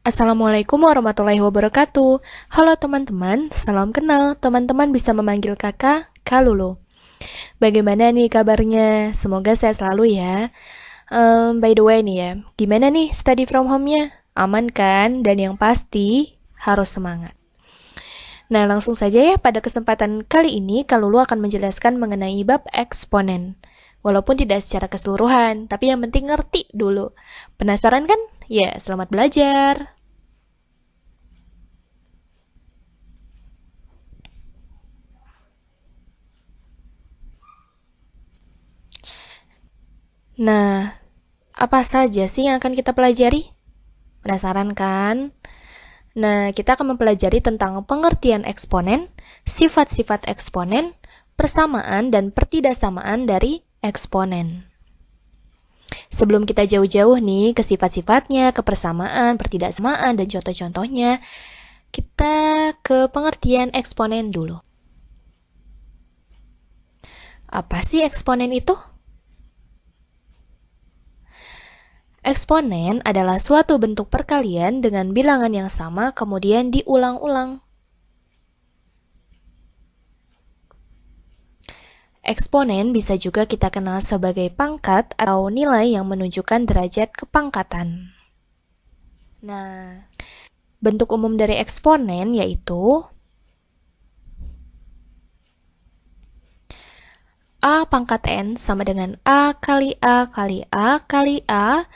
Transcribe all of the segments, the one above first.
Assalamualaikum warahmatullahi wabarakatuh. Halo teman-teman, salam kenal. Teman-teman bisa memanggil kakak Kak Lulu. Bagaimana nih kabarnya? Semoga sehat selalu ya. By the way nih ya, gimana nih study from home-nya? Aman kan? Dan yang pasti harus semangat. Nah, langsung saja ya, pada kesempatan kali ini Kak Lulu akan menjelaskan mengenai bab eksponen. Walaupun tidak secara keseluruhan, tapi yang penting ngerti dulu. Penasaran kan? Ya, selamat belajar. Nah, apa saja sih yang akan kita pelajari? Penasaran kan? Nah, kita akan mempelajari tentang pengertian eksponen, sifat-sifat eksponen, persamaan dan pertidaksamaan dari eksponen. Sebelum kita jauh-jauh nih ke sifat-sifatnya, ke persamaan, pertidaksamaan, dan contoh-contohnya, kita ke pengertian eksponen dulu. Apa sih eksponen itu? Eksponen adalah suatu bentuk perkalian dengan bilangan yang sama kemudian diulang-ulang. Eksponen bisa juga kita kenal sebagai pangkat atau nilai yang menunjukkan derajat kepangkatan. Nah, bentuk umum dari eksponen yaitu A pangkat N sama dengan A kali A kali A kali A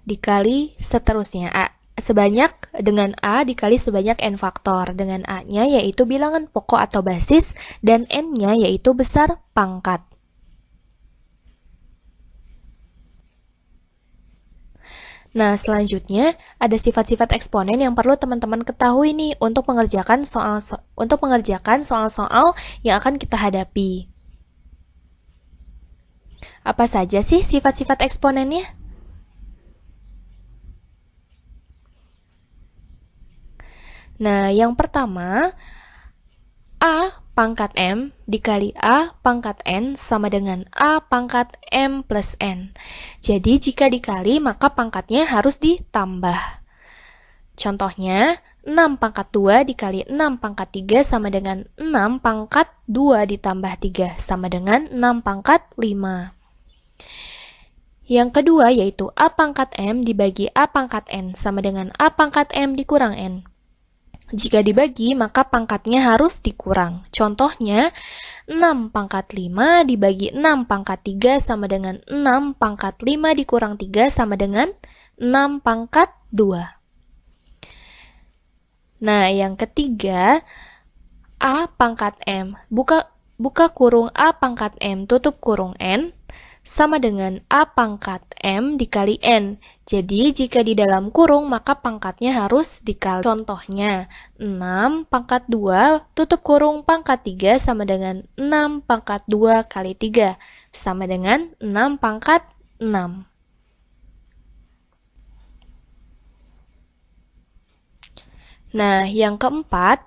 dikali seterusnya A sebanyak dengan A dikali sebanyak N faktor, dengan A-nya yaitu bilangan pokok atau basis dan N-nya yaitu besar pangkat. Nah, selanjutnya ada sifat-sifat eksponen yang perlu teman-teman ketahui nih untuk mengerjakan soal-soal yang akan kita hadapi. Apa saja sih sifat-sifat eksponennya? Nah, yang pertama, A pangkat M dikali A pangkat N sama dengan A pangkat M plus N. Jadi, jika dikali, maka pangkatnya harus ditambah. Contohnya, 6 pangkat 2 dikali 6 pangkat 3 sama dengan 6 pangkat 2 ditambah 3 sama dengan 6 pangkat 5. Yang kedua yaitu A pangkat M dibagi A pangkat N sama dengan A pangkat M dikurang N. Jika dibagi, maka pangkatnya harus dikurang. Contohnya, 6 pangkat 5 dibagi 6 pangkat 3 sama dengan 6 pangkat 5 dikurang 3 sama dengan 6 pangkat 2. Nah, yang ketiga, A pangkat M, buka kurung A pangkat M, tutup kurung N, sama dengan A pangkat M dikali N. Jadi, jika di dalam kurung, maka pangkatnya harus dikali. Contohnya, 6 pangkat 2 tutup kurung pangkat 3 sama dengan 6 pangkat 2 kali 3, sama dengan 6 pangkat 6. Nah, yang keempat,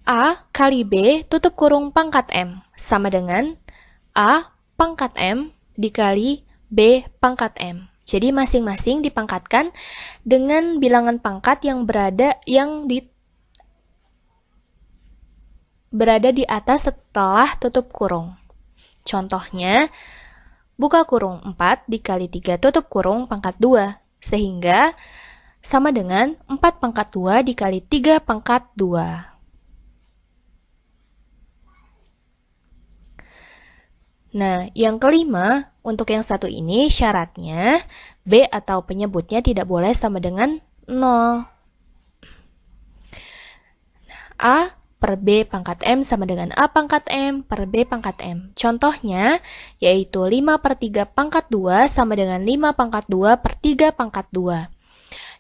A kali B tutup kurung pangkat M, sama dengan A pangkat M dikali B pangkat M. Jadi masing-masing dipangkatkan dengan bilangan pangkat yang berada di atas setelah tutup kurung. Contohnya, buka kurung 4 dikali 3 tutup kurung pangkat 2, sehingga sama dengan 4 pangkat 2 dikali 3 pangkat 2. Nah, yang kelima, untuk yang satu ini syaratnya B atau penyebutnya tidak boleh sama dengan 0. A per B pangkat M sama dengan A pangkat M per B pangkat M. Contohnya, yaitu 5 per 3 pangkat 2 sama dengan 5 pangkat 2 per 3 pangkat 2.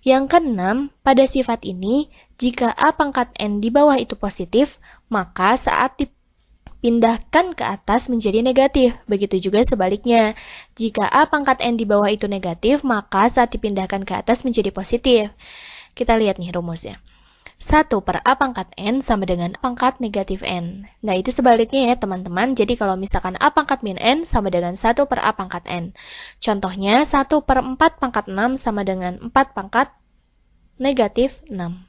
Yang keenam, pada sifat ini, jika A pangkat N di bawah itu positif, maka saat dipindahkan ke atas menjadi negatif. Begitu juga sebaliknya. Jika A pangkat N di bawah itu negatif, maka saat dipindahkan ke atas menjadi positif. Kita lihat nih rumusnya. 1 per A pangkat N sama dengan pangkat negatif N. Nah, itu sebaliknya ya teman-teman. Jadi kalau misalkan A pangkat min N sama dengan 1 per A pangkat N. Contohnya 1 per 4 pangkat 6 sama dengan 4 pangkat negatif 6.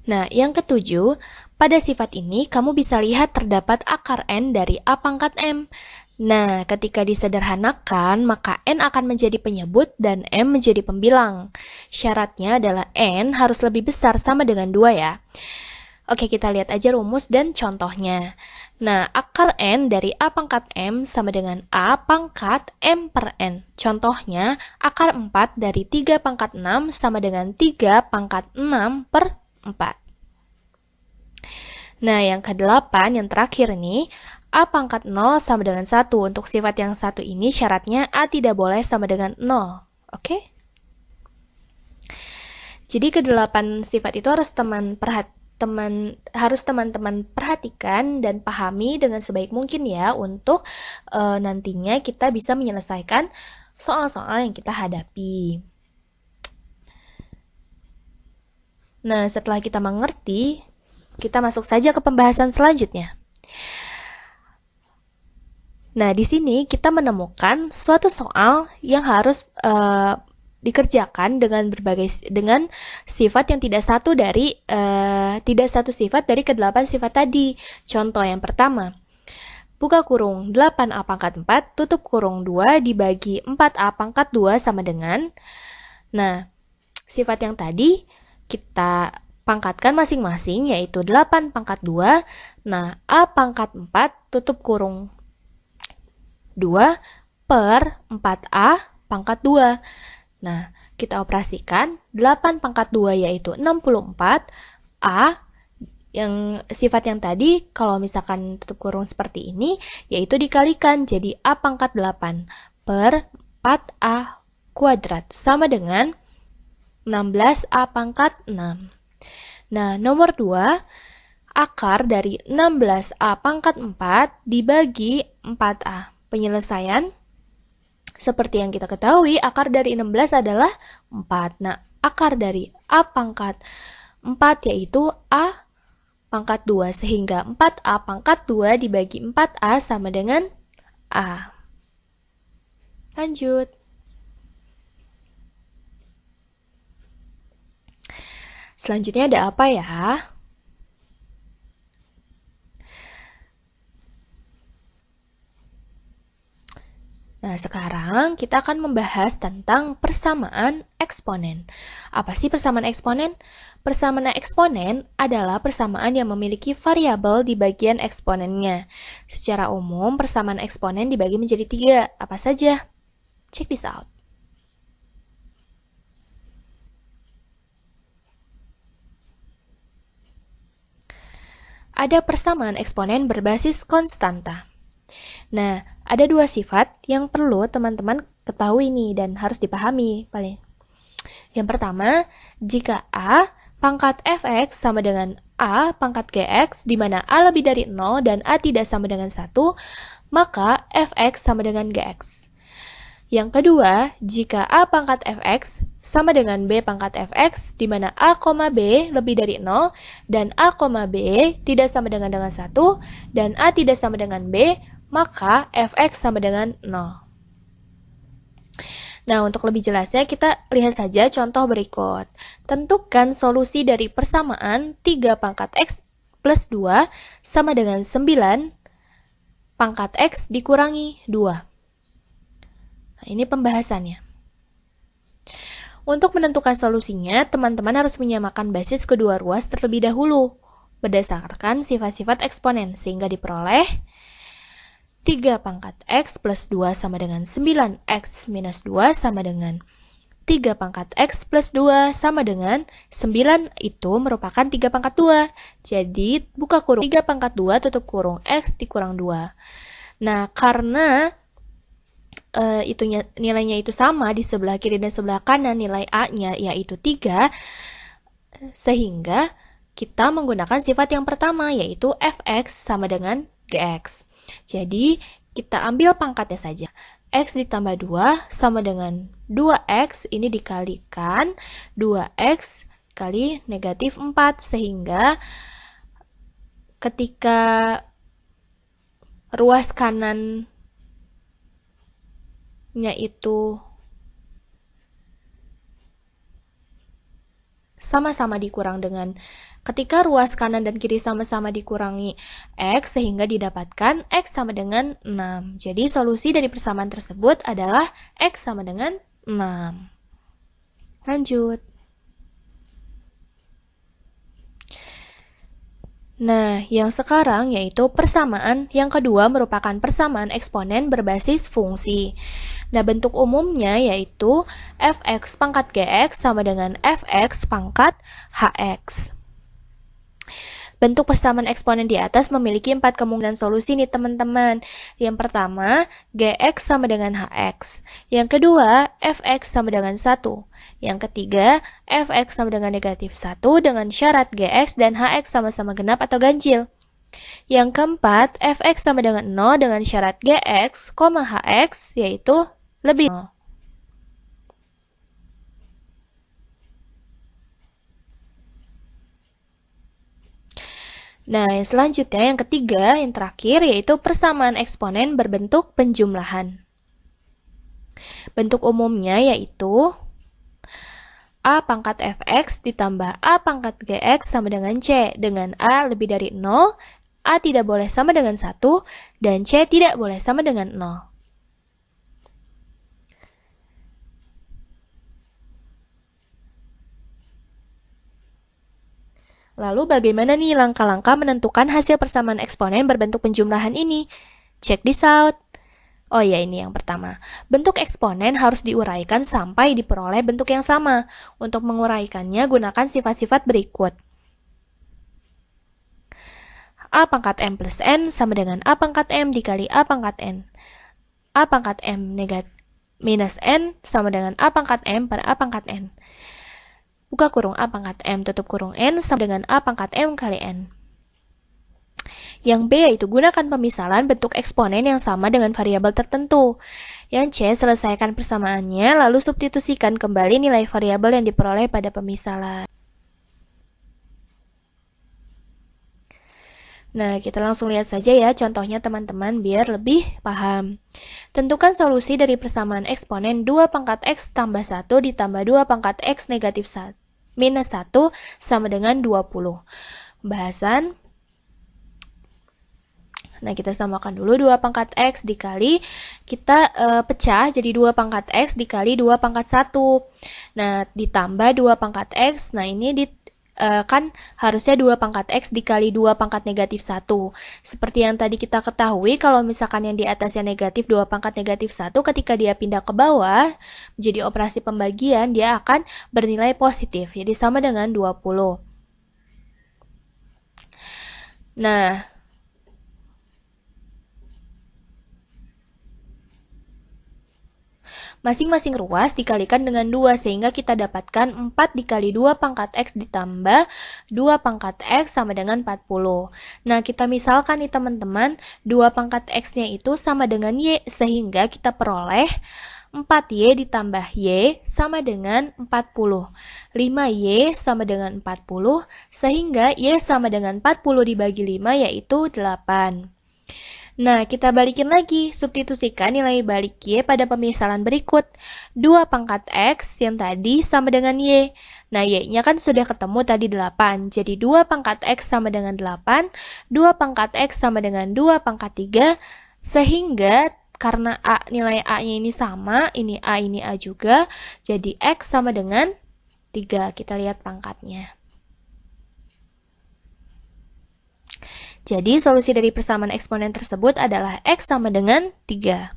Nah, yang ketujuh, pada sifat ini kamu bisa lihat terdapat akar N dari A pangkat M. Nah, ketika disederhanakan, maka N akan menjadi penyebut dan M menjadi pembilang. Syaratnya adalah N harus lebih besar sama dengan 2 ya. Oke, kita lihat aja rumus dan contohnya. Nah, akar N dari A pangkat M sama dengan A pangkat M per N. Contohnya, akar 4 dari 3 pangkat 6 sama dengan 3 pangkat 6 per 4. Nah, yang ke-8, yang terakhir nih, A pangkat 0 sama dengan 1. Untuk sifat yang satu ini syaratnya A tidak boleh sama dengan 0. Oke? Jadi ke-8 sifat itu harus teman-teman perhatikan dan pahami dengan sebaik mungkin ya untuk nantinya kita bisa menyelesaikan soal-soal yang kita hadapi. Nah, setelah kita mengerti, kita masuk saja ke pembahasan selanjutnya. Nah, di sini kita menemukan suatu soal yang harus dikerjakan dengan sifat yang tidak satu sifat dari ke-8 sifat tadi. Contoh yang pertama, buka kurung 8A pangkat 4 tutup kurung 2 dibagi 4A pangkat 2 sama dengan. Nah, sifat yang tadi kita pangkatkan masing-masing, yaitu 8 pangkat 2. Nah, A pangkat 4 tutup kurung 2 per 4A pangkat 2. Nah, kita operasikan 8 pangkat 2 yaitu 64. A yang sifat yang tadi, kalau misalkan tutup kurung seperti ini, yaitu dikalikan jadi A pangkat 8 per 4A kuadrat sama dengan 16A pangkat 6. Nah, nomor 2, akar dari 16A pangkat 4 dibagi 4A. Penyelesaian, seperti yang kita ketahui, akar dari 16 adalah 4. Nah, akar dari A pangkat 4 yaitu A pangkat 2, sehingga 4A pangkat 2 dibagi 4A sama dengan A. Lanjut. Selanjutnya ada apa ya? Nah, sekarang kita akan membahas tentang persamaan eksponen. Apa sih persamaan eksponen? Persamaan eksponen adalah persamaan yang memiliki variabel di bagian eksponennya. Secara umum, persamaan eksponen dibagi menjadi 3. Apa saja? Check this out. Ada persamaan eksponen berbasis konstanta. Nah, ada 2 sifat yang perlu teman-teman ketahui nih dan harus dipahami paling. Yang pertama, jika A pangkat fx sama dengan A pangkat gx, di mana A lebih dari 0 dan A tidak sama dengan 1, maka fx sama dengan gx. Yang kedua, jika A pangkat fx sama dengan B pangkat fx, di mana A, B lebih dari 0, dan A, B tidak sama dengan 1, dan A tidak sama dengan B, maka fx sama dengan 0. Nah, untuk lebih jelasnya kita lihat saja contoh berikut. Tentukan solusi dari persamaan 3 pangkat x plus 2 sama dengan 9 pangkat x dikurangi 2. Nah, ini pembahasannya. Untuk menentukan solusinya, teman-teman harus menyamakan basis kedua ruas terlebih dahulu berdasarkan sifat-sifat eksponen, sehingga diperoleh 3 pangkat x plus 2 sama dengan 9x minus 2 sama dengan 3 pangkat x plus 2 sama dengan 9 itu merupakan 3 pangkat 2. Jadi, buka kurung 3 pangkat 2 tutup kurung x dikurang 2. Nah, karena nilainya itu sama di sebelah kiri dan sebelah kanan, nilai A-nya yaitu 3, sehingga kita menggunakan sifat yang pertama yaitu fx sama dengan gx. Jadi kita ambil pangkatnya saja. X ditambah 2 sama dengan 2x, ini dikalikan 2x kali negatif 4, sehingga ketika ruas kanannya itu sama-sama dikurang dengan ketika ruas kanan dan kiri sama-sama dikurangi X sehingga didapatkan X sama dengan 6. Jadi solusi dari persamaan tersebut adalah X sama dengan 6. Lanjut. Nah, yang sekarang yaitu persamaan yang kedua merupakan persamaan eksponen berbasis fungsi. Nah, bentuk umumnya yaitu fx pangkat gx sama dengan fx pangkat hx. Bentuk persamaan eksponen di atas memiliki 4 kemungkinan solusi nih teman-teman. Yang pertama, Gx sama dengan Hx. Yang kedua, Fx sama dengan 1. Yang ketiga, Fx sama dengan negatif 1 dengan syarat Gx dan Hx sama-sama genap atau ganjil. Yang keempat, Fx sama dengan 0 dengan syarat Gx, Hx yaitu lebih 0. Nah, yang selanjutnya, yang ketiga, yang terakhir, yaitu persamaan eksponen berbentuk penjumlahan. Bentuk umumnya yaitu A pangkat fx ditambah A pangkat gx sama dengan C, dengan A lebih dari 0, A tidak boleh sama dengan 1, dan C tidak boleh sama dengan 0. Lalu bagaimana nih langkah-langkah menentukan hasil persamaan eksponen berbentuk penjumlahan ini? Check this out. Oh ya, ini yang pertama. Bentuk eksponen harus diuraikan sampai diperoleh bentuk yang sama. Untuk menguraikannya, gunakan sifat-sifat berikut. A pangkat M plus N sama dengan A pangkat M dikali A pangkat N. A pangkat M minus N sama dengan A pangkat M per A pangkat N. Buka kurung A pangkat M, tutup kurung N sama dengan A pangkat M kali N. Yang B yaitu gunakan pemisalan bentuk eksponen yang sama dengan variabel tertentu. Yang C, selesaikan persamaannya, lalu substitusikan kembali nilai variabel yang diperoleh pada pemisalan. Nah, kita langsung lihat saja ya contohnya teman-teman biar lebih paham. Tentukan solusi dari persamaan eksponen 2 pangkat X tambah 1 ditambah 2 pangkat X negatif 1 minus 1 sama dengan 20. Bahasan. Nah, kita samakan dulu 2 pangkat X dikali, kita pecah jadi 2 pangkat X dikali 2 pangkat 1. Nah, ditambah 2 pangkat X, nah ini kan harusnya 2 pangkat X dikali 2 pangkat negatif 1. Seperti yang tadi kita ketahui, kalau misalkan yang di atasnya negatif 2 pangkat negatif 1, ketika dia pindah ke bawah, menjadi operasi pembagian, dia akan bernilai positif, jadi sama dengan 20. Nah, masing-masing ruas dikalikan dengan 2 sehingga kita dapatkan 4 dikali 2 pangkat X ditambah 2 pangkat X sama dengan 40. Nah, kita misalkan nih teman-teman, 2 pangkat X-nya itu sama dengan Y sehingga kita peroleh 4Y ditambah Y sama dengan 40. 5Y sama dengan 40 sehingga Y sama dengan 40 dibagi 5 yaitu 8. Nah, kita balikin lagi, substitusikan nilai balik Y pada pemisalan berikut. 2 pangkat X yang tadi sama dengan Y. Nah, Y-nya kan sudah ketemu tadi 8. Jadi 2 pangkat X sama dengan 8, 2 pangkat X sama dengan 2 pangkat 3, sehingga karena nilai A-nya ini sama, ini A juga, jadi X sama dengan 3. Kita lihat pangkatnya. Jadi, solusi dari persamaan eksponen tersebut adalah X sama dengan 3.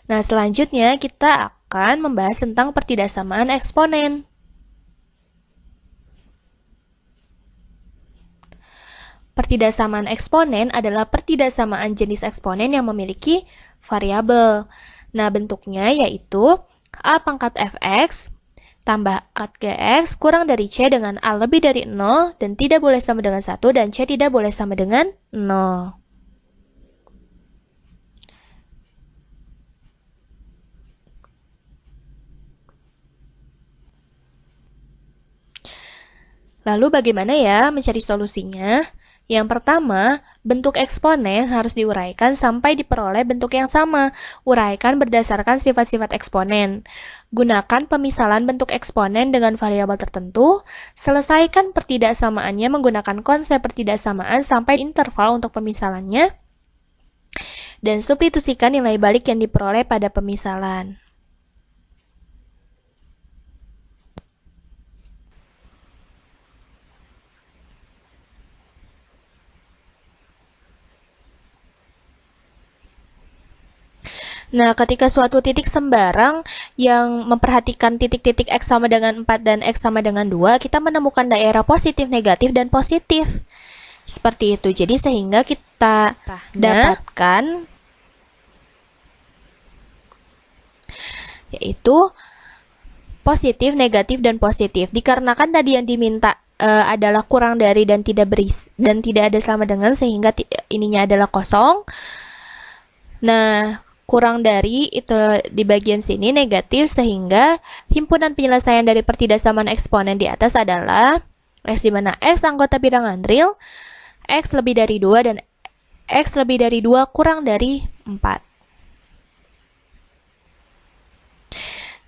Nah, selanjutnya kita akan membahas tentang pertidaksamaan eksponen. Pertidaksamaan eksponen adalah pertidaksamaan jenis eksponen yang memiliki variabel. Nah, bentuknya yaitu A pangkat fx tambah pangkat gx kurang dari C dengan A lebih dari 0 dan tidak boleh sama dengan 1 dan C tidak boleh sama dengan 0. Lalu bagaimana ya mencari solusinya? Yang pertama, bentuk eksponen harus diuraikan sampai diperoleh bentuk yang sama. Uraikan berdasarkan sifat-sifat eksponen. Gunakan pemisalan bentuk eksponen dengan variabel tertentu. Selesaikan pertidaksamaannya menggunakan konsep pertidaksamaan sampai interval untuk pemisalannya. Dan substitusikan nilai balik yang diperoleh pada pemisalan. Nah, ketika suatu titik sembarang yang memperhatikan titik-titik X sama dengan 4 dan X sama dengan 2, kita menemukan daerah positif, negatif, dan positif. Seperti itu. Jadi sehingga kita dapatkan yaitu positif, negatif, dan positif. Dikarenakan tadi yang diminta adalah kurang dari dan tidak ada sama dengan, sehingga ininya adalah kosong. Nah, kurang dari itu di bagian sini negatif, sehingga himpunan penyelesaian dari pertidaksamaan eksponen di atas adalah X, di mana X anggota bilangan real, X lebih dari 2, dan X lebih dari 2 kurang dari 4.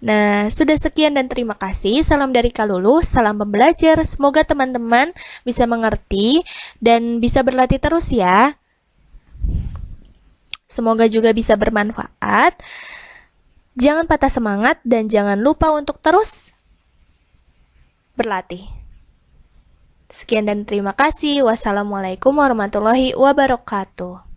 Nah, sudah sekian dan terima kasih. Salam dari Kak Lulu, salam pembelajar. Semoga teman-teman bisa mengerti dan bisa berlatih terus ya. Semoga juga bisa bermanfaat. Jangan patah semangat dan jangan lupa untuk terus berlatih. Sekian dan terima kasih. Wassalamualaikum warahmatullahi wabarakatuh.